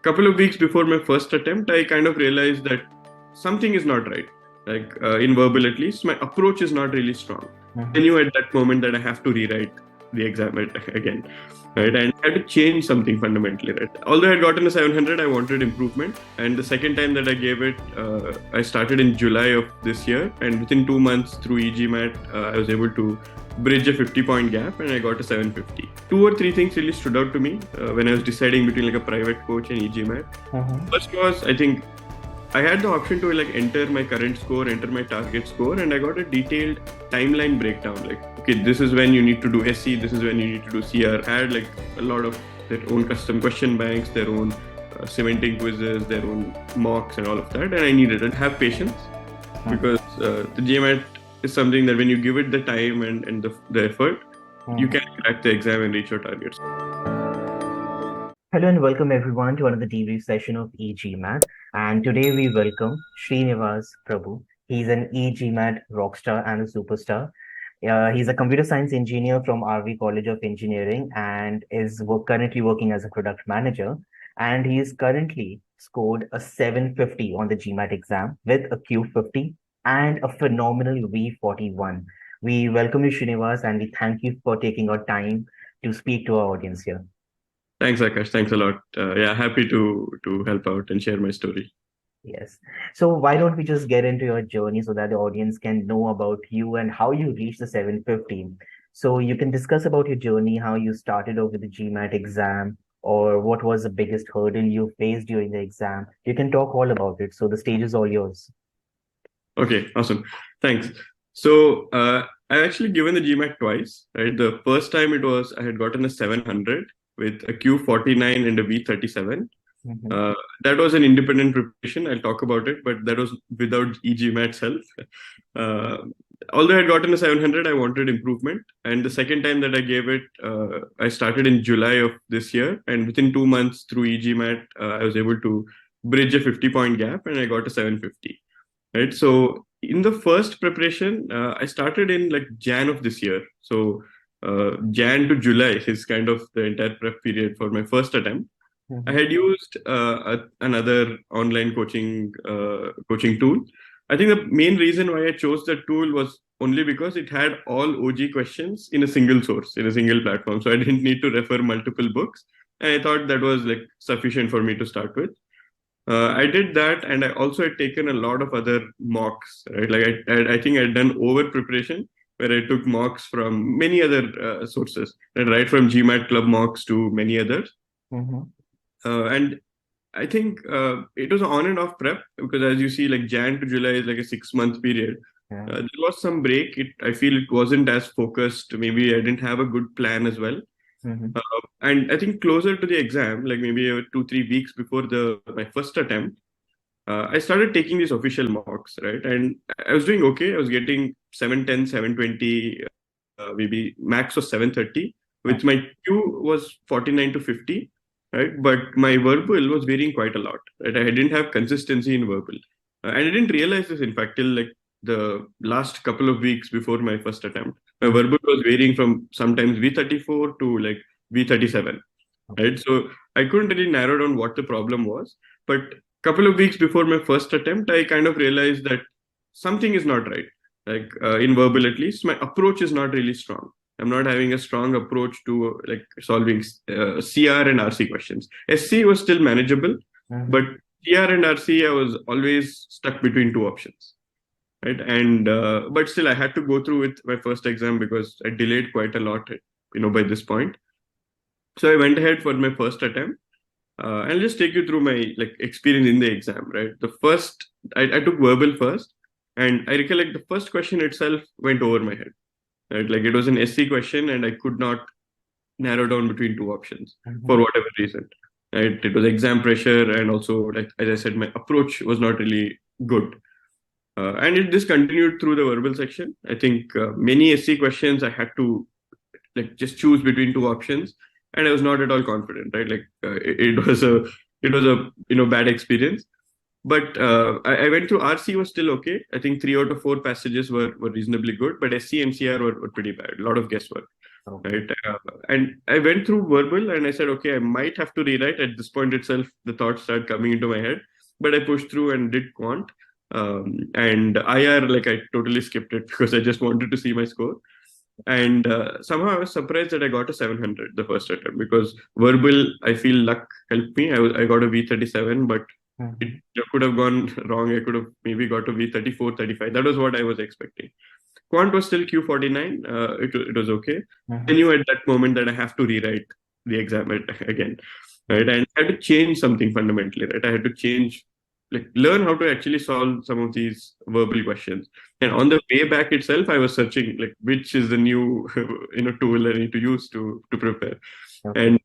couple of weeks before my first attempt, I kind of realized that something is not right. In verbal, at least, my approach is not really strong. I knew at that moment that I have to rewrite the exam again, right? And I had to change something fundamentally, right? Although I had gotten a 700, I wanted improvement. And the second time that I gave it, I started in July of this year. And within 2 months through e-GMAT, I was able to bridge a 50-point gap and I got a 750. Two or three things really stood out to me when I was deciding between like a private coach and e-GMAT. First was, I think, I had the option to like enter my current score, enter my target score, and I got a detailed timeline breakdown. Like, okay, this is when you need to do SC, this is when you need to do CR. I had like a lot of their own custom question banks, their own cementing quizzes, their own mocks, and all of that. And I needed to have patience because the GMAT is something that when you give it the time and the effort, you can crack the exam and reach your targets. Hello and welcome everyone to another debrief session of e-GMAT. And today we welcome Srinivas Prabhu. He's an e-GMAT rockstar and a superstar. He's a computer science engineer from RV College of Engineering and is currently working as a product manager. And he is currently scored a 750 on the GMAT exam with a Q50 and a phenomenal V41. We welcome you, Srinivas, and we thank you for taking our time to speak to our audience here. Thanks, Akash. Thanks a lot. Happy to help out and share my story. Yes. So why don't we just get into your journey so that the audience can know about you and how you reached the 750? So you can discuss about your journey, how you started off with the GMAT exam, or what was the biggest hurdle you faced during the exam. You can talk all about it. So the stage is all yours. Okay, awesome. Thanks. So I actually given the GMAT twice, right? The first time I had gotten a 700 with a Q49 and a V37. That was an independent preparation. I'll talk about it, but that was without e-GMAT's help. Although I had gotten a 700, I wanted improvement. And the second time that I gave it, I started in July of this year. And within 2 months through e-GMAT, I was able to bridge a 50-point gap and I got a 750. Right. So in the first preparation, I started in like Jan of this year. So Jan to July is kind of the entire prep period for my first attempt. I had used another online coaching tool. I think the main reason why I chose that tool was only because it had all OG questions in a single source, in a single platform. So I didn't need to refer multiple books. And I thought that was like sufficient for me to start with. I did that, and I also had taken a lot of other mocks, right? Like I think I'd done over preparation, where I took mocks from many other sources, right from GMAT Club mocks to many others. And I think it was on and off prep because, as you see, like Jan to July is like a 6-month period. There was some break. I feel it wasn't as focused. Maybe I didn't have a good plan as well. And I think closer to the exam, like maybe 2-3 weeks before my first attempt, I started taking these official mocks, right? And I was doing okay. I was getting 710, 720, maybe max was 730, with my Q was 49 to 50, right? But my verbal was varying quite a lot, right? I didn't have consistency in verbal. And I didn't realize this, in fact, till like the last couple of weeks before my first attempt. My verbal was varying from sometimes V34 to like V37, right? So I couldn't really narrow down what the problem was. But a couple of weeks before my first attempt, I kind of realized that something is not right. Like in verbal, at least, my approach is not really strong. I'm not having a strong approach to like solving CR and RC questions. SC was still manageable, but CR and RC, I was always stuck between two options. Right. And but still I had to go through with my first exam because I delayed quite a lot, by this point. So I went ahead for my first attempt. I'll just take you through my like experience in the exam, right? The first, I took verbal first, and I recollect the first question itself went over my head. Right? Like it was an SC question and I could not narrow down between two options for whatever reason. Right? It was exam pressure, and also, like as I said, my approach was not really good. And this continued through the verbal section. I think many SC questions I had to like just choose between two options, and I was not at all confident. Right, like it was a bad experience. But I went through RC was still okay. I think 3 out of 4 passages were reasonably good, but SC and CR were pretty bad. A lot of guesswork. Okay. right? And I went through verbal and I said, okay, I might have to rewrite. At this point itself, the thoughts started coming into my head, but I pushed through and did quant. And IR, like I totally skipped it because I just wanted to see my score. And somehow I was surprised that I got a 700 the first attempt because verbal, I feel luck helped me. I got a V37, but Mm-hmm. it could have gone wrong. I could have maybe got a V34, 35. That was what I was expecting. Quant was still Q49. It was okay. I Mm-hmm. knew at that moment that I have to rewrite the exam again, right? And I had to change something fundamentally, right? I had to change, like, learn how to actually solve some of these verbal questions. And on the way back itself, I was searching like which is the new tool I need to use to prepare. Okay. And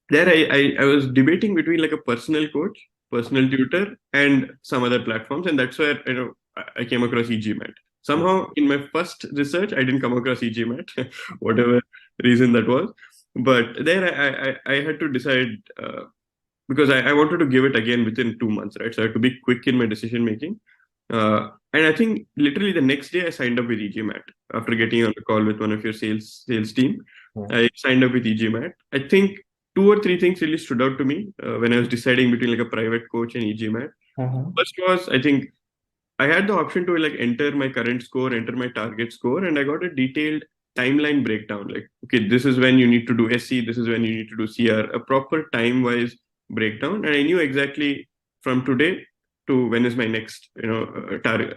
there I was debating between like a personal coach, personal tutor, and some other platforms, and that's where I came across e-GMAT. Somehow in my first research, I didn't come across e-GMAT, whatever reason that was. But there I had to decide because I wanted to give it again within 2 months, right? So I had to be quick in my decision making. And I think literally the next day I signed up with e-GMAT after getting on a call with one of your sales team. Yeah. I signed up with e-GMAT. I think two or three things really stood out to me when I was deciding between like a private coach and e-GMAT. Mm-hmm. First was I think I had the option to like enter my current score, enter my target score, and I got a detailed timeline breakdown. Like, okay, this is when you need to do SC, this is when you need to do CR, a proper time-wise breakdown, and I knew exactly from today to when is my next, target,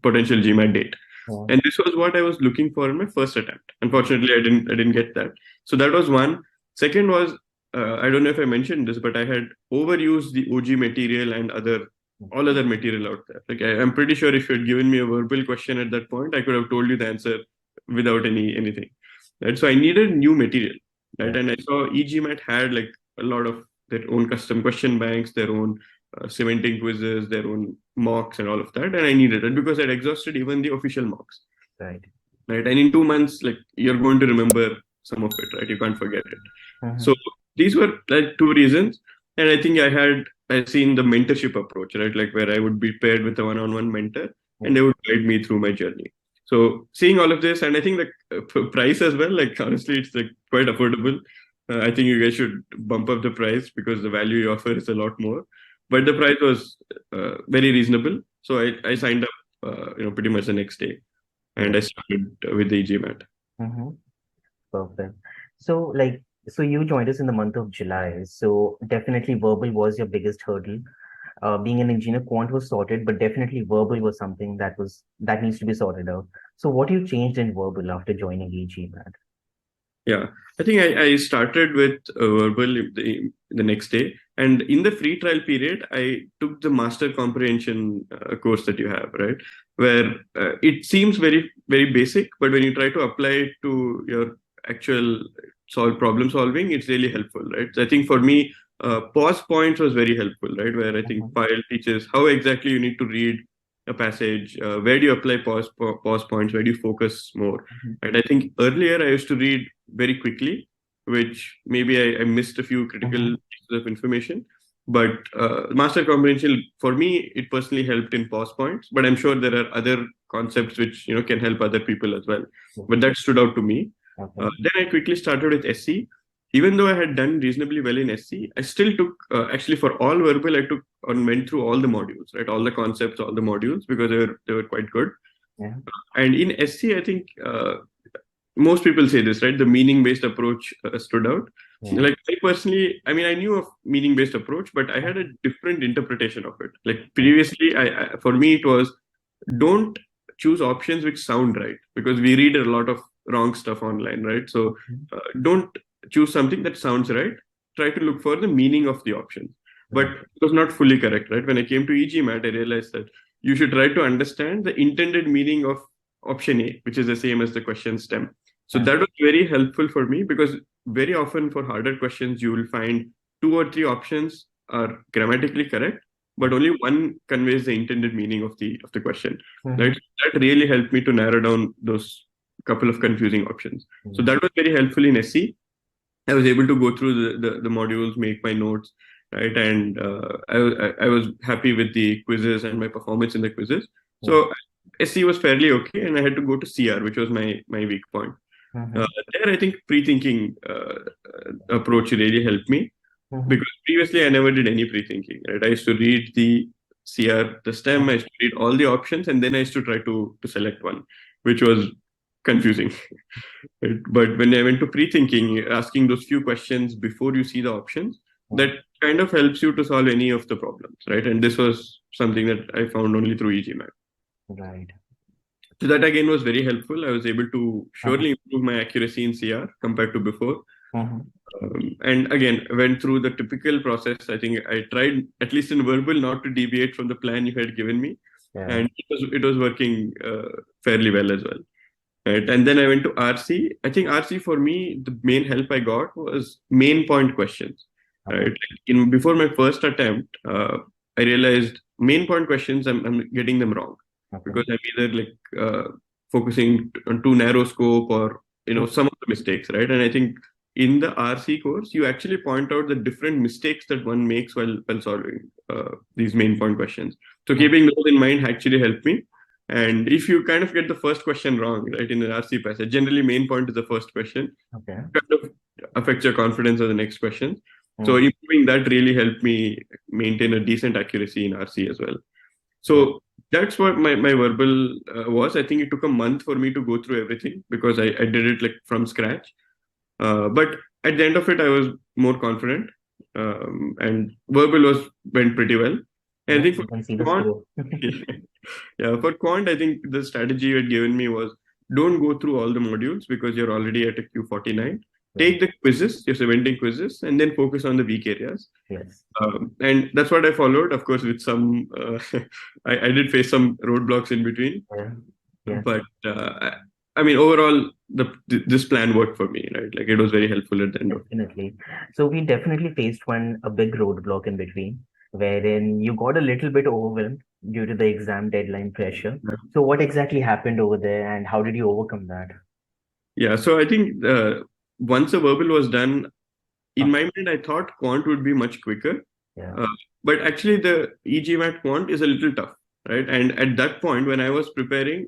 potential GMAT date. Yeah. And this was what I was looking for in my first attempt. Unfortunately, I didn't get that. So that was one. Second was I don't know if I mentioned this, but I had overused the OG material and all other material out there. Like I'm pretty sure if you had given me a verbal question at that point, I could have told you the answer without anything. Right. So I needed new material. Right. Yeah. And I saw e-GMAT had like a lot of their own custom question banks, their own cementing quizzes, their own mocks, and all of that. And I needed it because I'd exhausted even the official mocks. Right. Right. And in 2 months, like you're going to remember some of it, right? You can't forget it. So Mm-hmm. these were like two reasons. And I think I seen the mentorship approach, right? Like where I would be paired with a one-on-one mentor and Yeah. they would guide me through my journey. So seeing all of this, and I think the price as well, like honestly, it's like quite affordable. I think you guys should bump up the price because the value you offer is a lot more. But the price was very reasonable. So I signed up, pretty much the next day and Yeah. I started with the e-GMAT. Mm-hmm. Perfect. So, so you joined us in the month of July. So definitely verbal was your biggest hurdle. Being an engineer, quant was sorted, but definitely verbal was something that needs to be sorted out. So what you changed in verbal after joining e-GMAT? Yeah, I think I started with verbal the next day. And in the free trial period, I took the master comprehension course that you have, right? Where it seems very, very basic, but when you try to apply it to your actual problem solving, it's really helpful, right? So I think for me, pause points was very helpful, right? Where I think Mm-hmm. Pyle teaches how exactly you need to read a passage, where do you apply pause points, where do you focus more. Mm-hmm. And I think earlier I used to read very quickly, which maybe I missed a few critical Mm-hmm. pieces of information. But master comprehension for me, it personally helped in pause points. But I'm sure there are other concepts which can help other people as well. Yeah. But that stood out to me. Okay. Then I quickly started with SC. Even though I had done reasonably well in SC, I still took actually for all verbal I took and went through all the modules, right? All the concepts, all the modules because they were quite good. Yeah. And in SC, I think most people say this, right? The meaning-based approach stood out. Yeah. Like I personally, I mean, I knew of meaning-based approach, but I had a different interpretation of it. Like previously, for me, it was don't choose options which sound right because we read a lot of wrong stuff online, right? So Mhm. don't choose something that sounds right. Try to look for the meaning of the options. But Right. it was not fully correct, right? When I came to e-GMAT, I realized that you should try to understand the intended meaning of option A, which is the same as the question stem. So Yeah. that was very helpful for me because very often for harder questions, you will find two or three options are grammatically correct, but only one conveys the intended meaning of the question. Mm-hmm. Right? That really helped me to narrow down those couple of confusing options. So Yeah. that was very helpful in SC. I was able to go through the modules, make my notes, right? And I was happy with the quizzes and my performance in the quizzes. Yeah. So SC was fairly okay, and I had to go to CR, which was my weak point. Mm-hmm. There, I think pre-thinking approach really helped me Mm-hmm. because previously I never did any pre-thinking. Right, I used to read the CR, the stem. I used to read all the options, and then I used to try to select one, which was confusing. Right? But when I went to pre-thinking, asking those few questions before you see the options, that kind of helps you to solve any of the problems, right? And this was something that I found only through e-GMAT. Right. So that again was very helpful. I was able to Uh-huh. surely improve my accuracy in CR compared to before. Uh-huh. And again, went through the typical process. I think I tried, at least in verbal, not to deviate from the plan you had given me, Yeah. and it was working fairly well as well. Right. And then I went to RC. I think RC for me, the main help I got was main point questions. Okay. Right. Like in before my first attempt, I realized main point questions I'm getting them wrong Okay. because I'm either like focusing on too narrow scope or some of the mistakes. Right. And I think in the RC course, you actually point out the different mistakes that one makes while solving these main point questions. So Mm-hmm. keeping those in mind actually helped me. And if you kind of get the first question wrong, right, in an RC passage, generally main point is the first question, Okay. kind of affects your confidence on the next question. So Mm. improving that really helped me maintain a decent accuracy in RC as well. Yeah. So that's what my verbal was. I think it took a month for me to go through everything because I did it like from scratch. But at the end of it, I was more confident, and verbal went pretty well. And I Yeah. think You for can see the quant, score. yeah, for quant, I think the strategy you had given me was don't go through all the modules because you're already at a Q49. Yeah. Take the quizzes, your 17 quizzes, and then focus on the weak areas. Yes. And that's what I followed. Of course, with some, I did face some roadblocks in between, Yeah. Yeah. but I mean, overall, this plan worked for me, right? Like it was very helpful at the end of. Definitely. So we definitely faced a big roadblock in between, wherein you got a little bit overwhelmed due to the exam deadline pressure. So what exactly happened over there, and how did you overcome that? Yeah, so I think once the verbal was done, in Okay. my mind, I thought quant would be much quicker. Yeah. Uh, but actually, the e-GMAT quant is a little tough, right? And at that point, when I was preparing,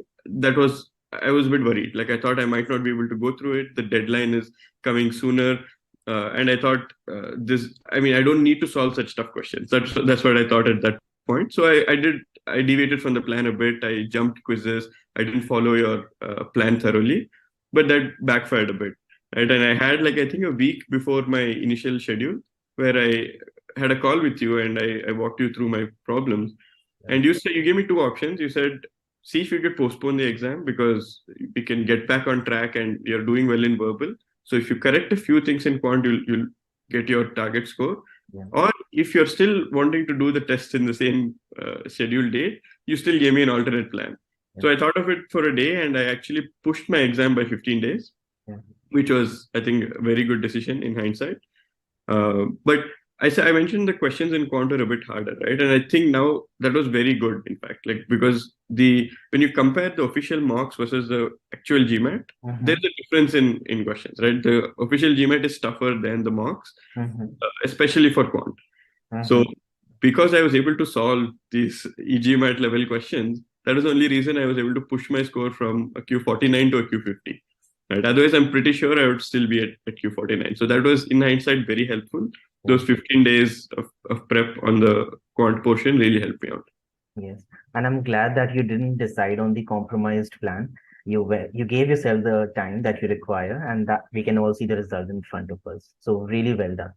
I was a bit worried. Like I thought I might not be able to go through it. The deadline is coming sooner, and I thought this. I mean, I don't need to solve such tough questions. That's what I thought at that point. So I deviated from the plan a bit. I jumped quizzes. I didn't follow your plan thoroughly, but that backfired a bit, right? And I had like I think a week before my initial schedule where I had a call with you and I walked you through my problems. Yeah. And you gave me two options. You said, see if you could postpone the exam because we can get back on track and you're doing well in verbal. So if you correct a few things in quant, you'll get your target score. Yeah. Or if you're still wanting to do the test in the same scheduled date, you still gave me an alternate plan. Yeah. So I thought of it for a day and I actually pushed my exam by 15 days, Yeah. which was, I think, a very good decision in hindsight. But I mentioned the questions in quant are a bit harder, right? And I think now that was very good, in fact, like because when you compare the official marks versus the actual GMAT, Mm-hmm. there's a difference in questions, right? The official GMAT is tougher than the marks, Mm-hmm. especially for quant. So Mm-hmm. because I was able to solve these e-GMAT level questions, that was the only reason I was able to push my score from a Q49 to a Q50. Right. Otherwise, I'm pretty sure I would still be at Q49. So that was, in hindsight, very helpful. Yeah. Those 15 days of prep on the quant portion really helped me out. Yes. And I'm glad that you didn't decide on the compromised plan. You gave yourself the time that you require, and that we can all see the result in front of us. So really well done.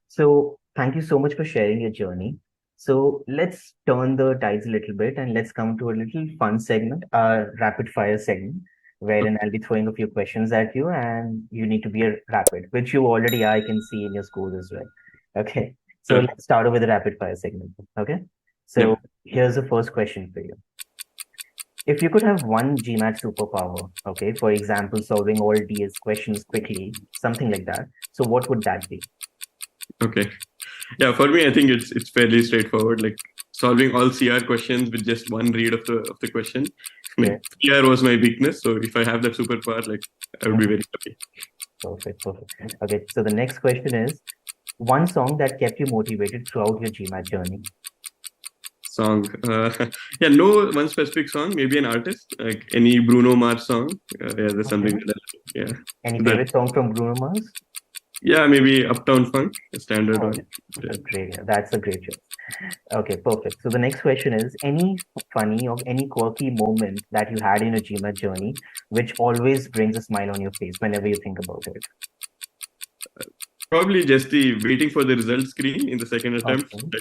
So thank you so much for sharing your journey. So let's turn the tides a little bit and let's come to a little fun segment, a rapid fire segment, wherein I'll be throwing a few questions at you and you need to be a rapid, which you already are, I can see in your scores as well. Okay. So Sure. let's start with the rapid fire segment. Okay. Yeah. So here's the first question for you. If you could have one GMAT superpower, okay, for example, solving all DS questions quickly, something like that. So what would that be? Okay. Yeah. For me, I think it's fairly straightforward. Like solving all CR questions with just one read of the question. Yeah. Like CR was my weakness, so if I have that superpower, like I would be very happy. Perfect, perfect. Okay, so the next question is one song that kept you motivated throughout your GMAT journey. Song. Yeah, no one specific song. Maybe an artist, like any Bruno Mars song. Yeah, that's something Okay. that yeah. Any So that favorite song from Bruno Mars? yeah, maybe Uptown Funk, a standard Oh, one. Yeah. great. Yeah, that's a great choice. Okay, perfect. So the next question is any funny or any quirky moment that you had in your GMAT journey, which always brings a smile on your face whenever you think about it. Probably just the waiting for the result screen in the second attempt. Okay.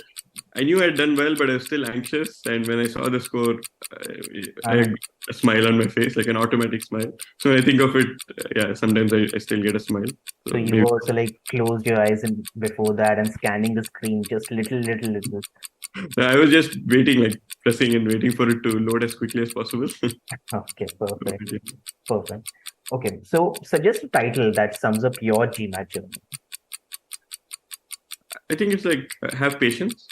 I knew I'd done well, but I was still anxious. And when I saw the score, I Uh-huh. got a smile on my face, like an automatic smile. So when I think of it, yeah, sometimes I still get a smile. So So you maybe also like closed your eyes and before that and scanning the screen just little. I was just waiting, like pressing and waiting for it to load as quickly as possible. Okay, perfect. Perfect. Okay, so suggest a title that sums up your GMAT journey. I think it's like have patience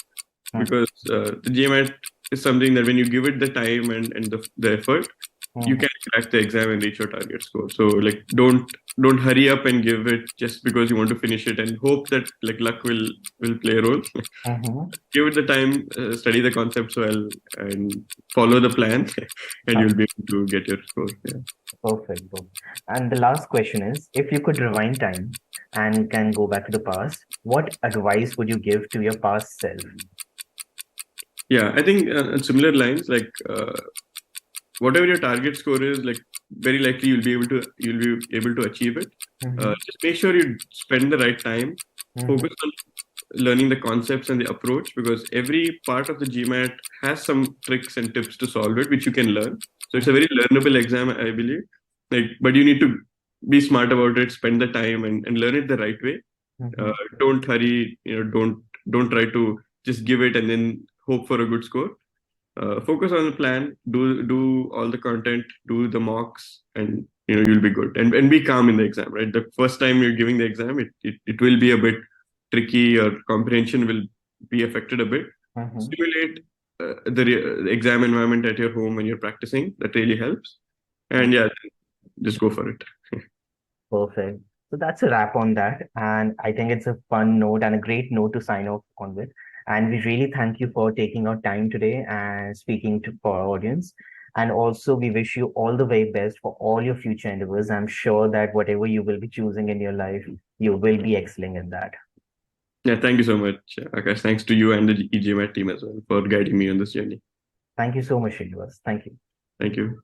Hmm. because the GMAT is something that when you give it the time and the effort, you Hmm. can crack the exam and reach your target score. So like don't hurry up and give it just because you want to finish it and hope that like luck will play a role. Hmm. Give it the time, study the concepts well, and follow the plan, and you'll be able to get your score. Yeah. Perfect. Perfect. And the last question is, if you could rewind time and can go back to the past, what advice would you give to your past self? Yeah, I think on similar lines, like whatever your target score is, like very likely you'll be able to achieve it. Mm-hmm. Just make sure you spend the right time, Mm-hmm. focus on learning the concepts and the approach because every part of the GMAT has some tricks and tips to solve it, which you can learn. So it's a very learnable exam, I believe. Like, but you need to be smart about it, spend the time and learn it the right way. Mm-hmm. Don't hurry, don't try to just give it and then hope for a good score. Focus on the plan, do all the content, do the mocks, and you'll be good. And be calm in the exam, right? The first time you're giving the exam, it will be a bit tricky, or comprehension will be affected a bit. Mm-hmm. Simulate the exam environment at your home when you're practicing. That really helps. And yeah, just go for it. Perfect. So that's a wrap on that. And I think it's a fun note and a great note to sign off on with. And we really thank you for taking our time today and speaking to for our audience. And also, we wish you all the very best for all your future endeavors. I'm sure that whatever you will be choosing in your life, you will be excelling in that. Yeah, thank you so much, Akash. Thanks to you and the e-GMAT team as well for guiding me on this journey. Thank you so much, Srinivas. Thank you. Thank you.